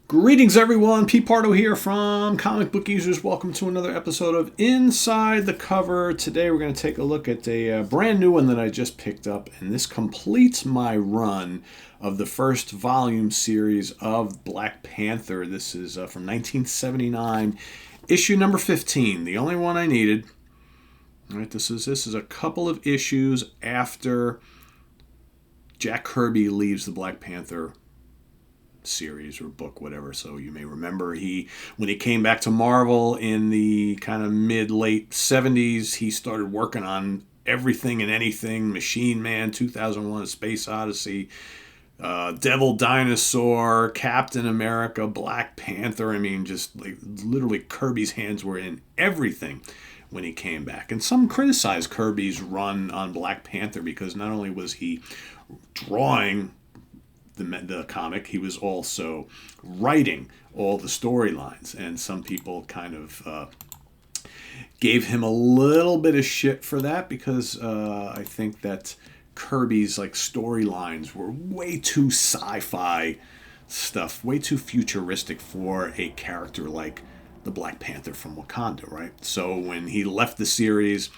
Greetings, everyone. P. Pardo here from Comic Book Users. Welcome to another episode of Inside the Cover. Today, we're going to take a look at a brand new one that I just picked up, and this completes my run of the first volume series of Black Panther. This is from 1979, issue number 15, the only one I needed. All right, this is a couple of issues after Jack Kirby leaves the Black Panther series or book, whatever. So you may remember when he came back to Marvel in the kind of mid-late 70s, he started working on everything and anything. Machine Man, 2001, A Space Odyssey, Devil Dinosaur, Captain America, Black Panther. I mean, just like literally Kirby's hands were in everything when he came back. And some criticized Kirby's run on Black Panther because not only was he drawing the comic, he was also writing all the storylines, and some people kind of gave him a little bit of shit for that because I think that Kirby's like storylines were way too sci-fi stuff, way too futuristic for a character like the Black Panther from Wakanda, right? So when he left the series,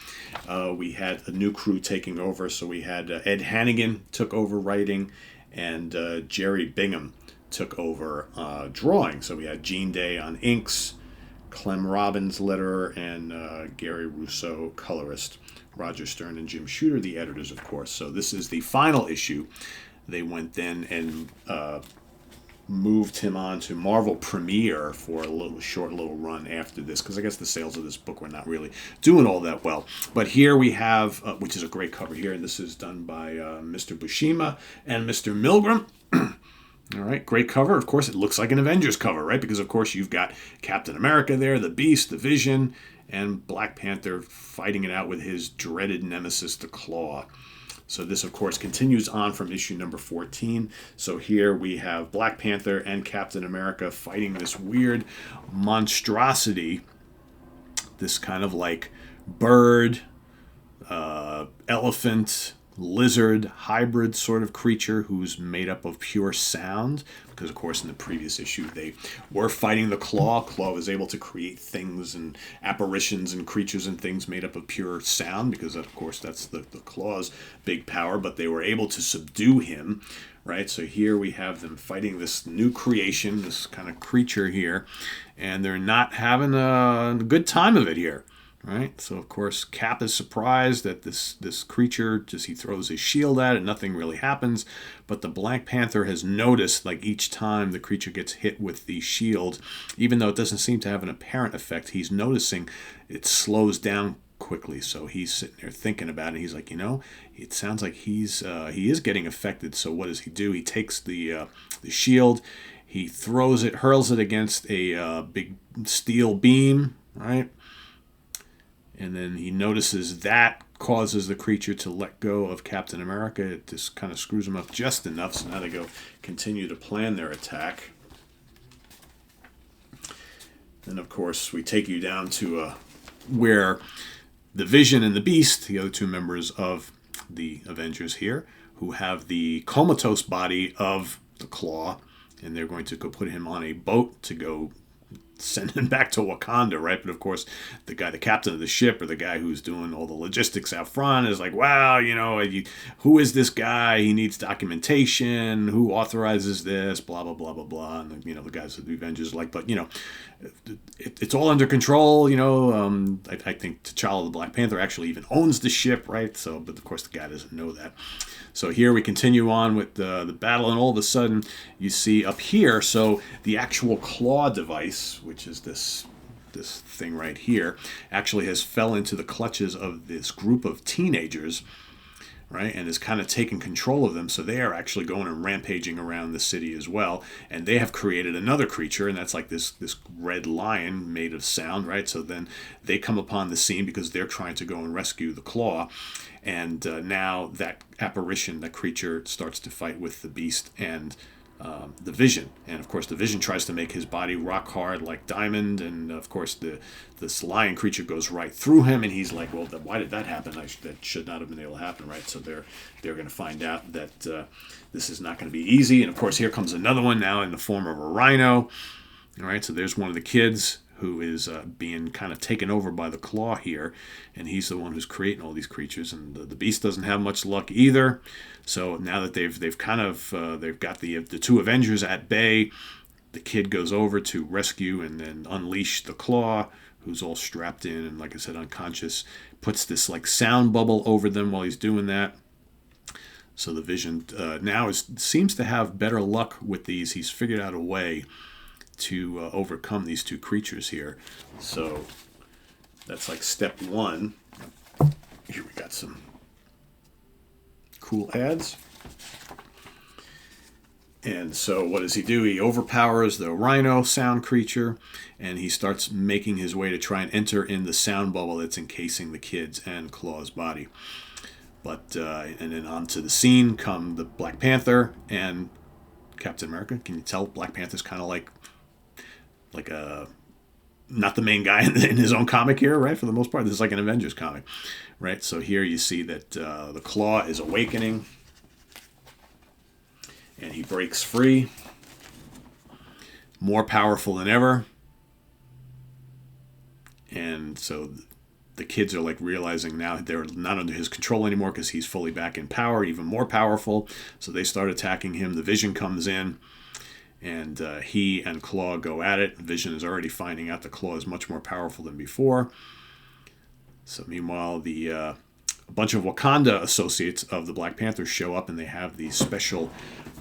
we had a new crew taking over. So we had Ed Hannigan took over writing, and Jerry Bingham took over drawing. So we had Gene Day on inks, Clem Robbins letterer, and Gary Rousseau colorist, Roger Stern and Jim Shooter the editors, of course. So this is the final issue. They went then and moved him on to Marvel Premiere for a short little run after this, because I guess the sales of this book were not really doing all that well. But here we have, which is a great cover here, and this is done by Mr. Bushima and Mr. Milgram. All right, great cover. Of course, it looks like an Avengers cover, right? Because, of course, you've got Captain America there, the Beast, the Vision, and Black Panther fighting it out with his dreaded nemesis, the Claw. So this, of course, continues on from issue number 14. So here we have Black Panther and Captain America fighting this weird monstrosity, this kind of like bird, elephant, lizard, hybrid sort of creature who's made up of pure sound. Because, of course, in the previous issue, they were fighting the Claw. Claw was able to create things and apparitions and creatures and things made up of pure sound because, of course, that's the Claw's big power. But they were able to subdue him, right? So here we have them fighting this new creation, this kind of creature here. And they're not having a good time of it here. Right, so of course Cap is surprised that this creature, he throws his shield at it, nothing really happens. But the Black Panther has noticed, like each time the creature gets hit with the shield, even though it doesn't seem to have an apparent effect, he's noticing it slows down quickly. So he's sitting there thinking about it. He's like, it sounds like he is getting affected. So what does he do? He takes the shield, he throws it, hurls it against a big steel beam, right? And then he notices that causes the creature to let go of Captain America. It just kind of screws him up just enough. So now they continue to plan their attack. Then, of course, we take you down to where the Vision and the Beast, the other two members of the Avengers here, who have the comatose body of the Claw, and they're going to go put him on a boat to go send him back to Wakanda, right? But of course, the captain of the ship, or the guy who's doing all the logistics out front, is like, wow, who is this guy? He needs documentation. Who authorizes this? Blah, blah, blah, blah, blah. And, the guys of the Avengers are like, but, it's all under control, I think T'Challa, the Black Panther, actually even owns the ship, right? So, but of course, the guy doesn't know that. So here we continue on with the battle, and all of a sudden you see up here, so the actual claw device, which is this thing right here, actually has fell into the clutches of this group of teenagers, right, and is kind of taking control of them. So they are actually going and rampaging around the city as well, and they have created another creature, and that's like this red lion made of sound, right? So then they come upon the scene because they're trying to go and rescue the Claw. And now that apparition, that creature, starts to fight with the Beast and the Vision. And of course, the Vision tries to make his body rock hard like diamond. And of course, this lion creature goes right through him. And he's like, well, why did that happen? That should not have been able to happen, right? So they're going to find out that this is not going to be easy. And of course, here comes another one now in the form of a rhino. All right, so there's one of the kids who is being kind of taken over by the Claw here, and he's the one who's creating all these creatures. And the Beast doesn't have much luck either. So now that they've kind of they've got the two Avengers at bay, the kid goes over to rescue and then unleash the Claw, who's all strapped in and, like I said, unconscious. Puts this like sound bubble over them while he's doing that. So the Vision now seems to have better luck with these. He's figured out a way to overcome these two creatures here. So that's like step one. Here we got some cool ads. And so what does he do? He overpowers the rhino sound creature, and he starts making his way to try and enter in the sound bubble that's encasing the kid's and Claw's body. But and then onto the scene come the Black Panther and Captain America. Can you tell Black Panther's kind of like a not the main guy in his own comic here, right? For the most part, this is like an Avengers comic, right? So here you see that the Claw is awakening, and he breaks free, more powerful than ever. And so the kids are like realizing now they're not under his control anymore because he's fully back in power, even more powerful. So they start attacking him. The Vision comes in. And he and Claw go at it. Vision is already finding out the Claw is much more powerful than before. So meanwhile, a bunch of Wakanda associates of the Black Panther show up, and they have these special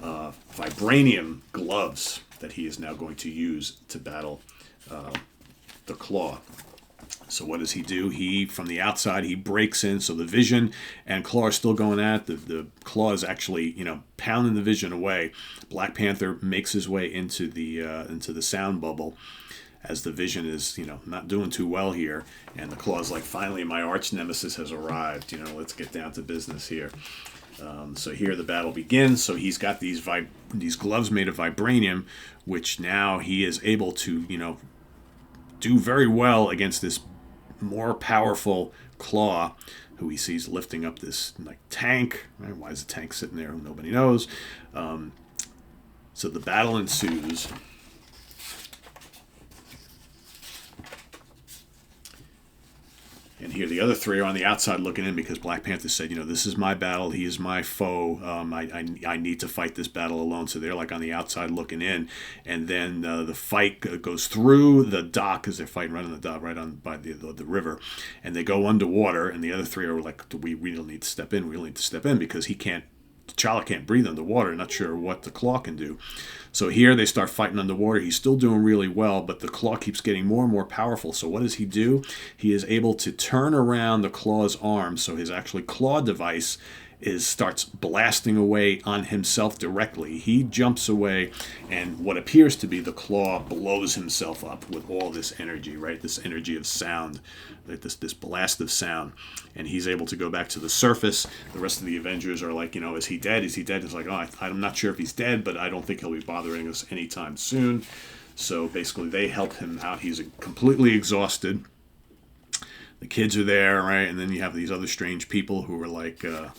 vibranium gloves that he is now going to use to battle the Claw. So what does he do? He, from the outside, he breaks in. So the Vision and Claw are still going at it. The Claw is actually, pounding the Vision away. Black Panther makes his way into the sound bubble as the Vision is, not doing too well here. And the Claw is like, finally, my arch nemesis has arrived. Let's get down to business here. So here the battle begins. So he's got these gloves made of vibranium, which now he is able to, do very well against this more powerful Claw, who he sees lifting up this like tank. Right? Why is the tank sitting there? Nobody knows. So the battle ensues. And here the other three are on the outside looking in because Black Panther said, this is my battle. He is my foe. I need to fight this battle alone. So they're like on the outside looking in. And then the fight goes through the dock because they're fighting right on the dock, right on by the river. And they go underwater. And the other three are like, we don't need to step in. We don't need to step in because T'Challa can't breathe underwater. Not sure what the Claw can do. So here they start fighting underwater. He's still doing really well, but the Claw keeps getting more and more powerful. So what does he do? He is able to turn around the Claw's arm. So his actually claw device starts blasting away on himself directly. He jumps away, and what appears to be the Claw blows himself up with all this energy, right? This energy of sound, this blast of sound. And he's able to go back to the surface. The rest of the Avengers are like, is he dead? Is he dead? It's like, I'm not sure if he's dead, but I don't think he'll be bothering us anytime soon. So basically they help him out. He's completely exhausted. The kids are there, right? And then you have these other strange people who are like, the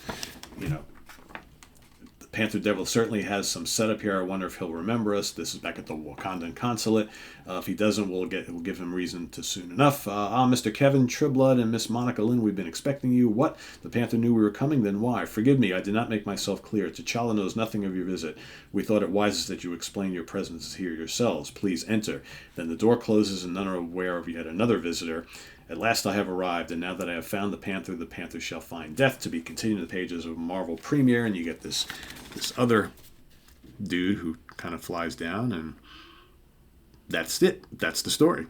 Panther Devil certainly has some setup here. I wonder if he'll remember us. This is back at the Wakandan consulate. If he doesn't, we'll give him reason to soon enough. Mr. Kevin Triblood and Miss Monica Lynn, we've been expecting you. What? The Panther knew we were coming? Then why? Forgive me, I did not make myself clear. T'Challa knows nothing of your visit. We thought it wisest that you explain your presence here yourselves. Please enter. Then the door closes and none are aware of yet another visitor. At last I have arrived, and now that I have found the Panther shall find death. To be continued in the pages of a Marvel premiere, and you get this other dude who kind of flies down, and that's it. That's the story.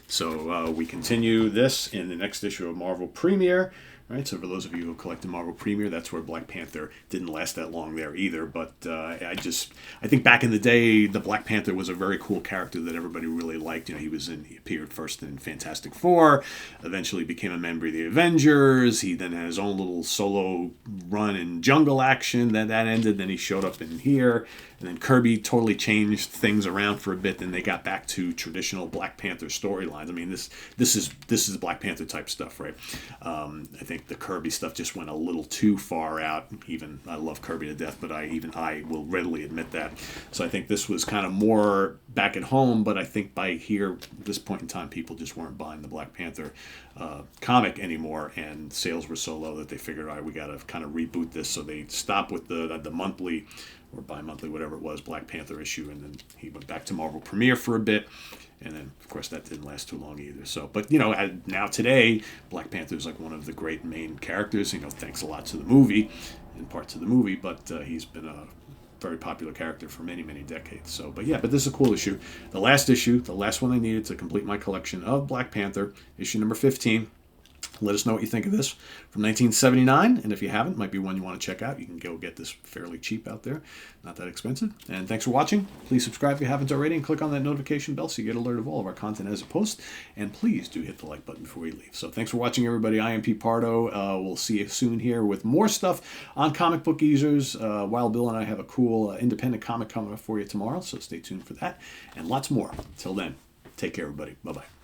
So we continue this in the next issue of Marvel Premiere. right? So for those of you who collected Marvel Premiere, that's where Black Panther didn't last that long there either. But I think back in the day, the Black Panther was a very cool character that everybody really liked. You know, he appeared first in Fantastic Four, eventually became a member of the Avengers. He then had his own little solo run in Jungle Action. That ended. Then he showed up in here. And then Kirby totally changed things around for a bit. Then they got back to traditional Black Panther storylines. I mean, this is Black Panther type stuff, right? I think the Kirby stuff just went a little too far out. Even I love Kirby to death, but I will readily admit that. So I think this was kind of more back at home. But I think by this point in time, people just weren't buying the Black Panther comic anymore, and sales were so low that they figured, all right, we got to kind of reboot this. So they stopped with the monthly or bi-monthly, whatever it was, Black Panther issue, and then he went back to Marvel Premiere for a bit, and then, of course, that didn't last too long either. So, but, you know, now today, Black Panther is like one of the great main characters, you know, thanks a lot to the movie, and parts of the movie, but he's been a very popular character for many, many decades. So, but this is a cool issue. The last one I needed to complete my collection of Black Panther, issue number 15. Let us know what you think of this from 1979, and if you haven't, might be one you want to check out. You can go get this fairly cheap out there, not that expensive. And thanks for watching. Please subscribe if you haven't already, and click on that notification bell so you get alert of all of our content as it posts. And please do hit the like button before you leave. So thanks for watching, everybody. I am Pete Pardo. We'll see you soon here with more stuff on Comic Book Geezers. Wild Bill and I have a cool independent comic coming up for you tomorrow, so stay tuned for that, and lots more. Till then, take care, everybody. Bye-bye.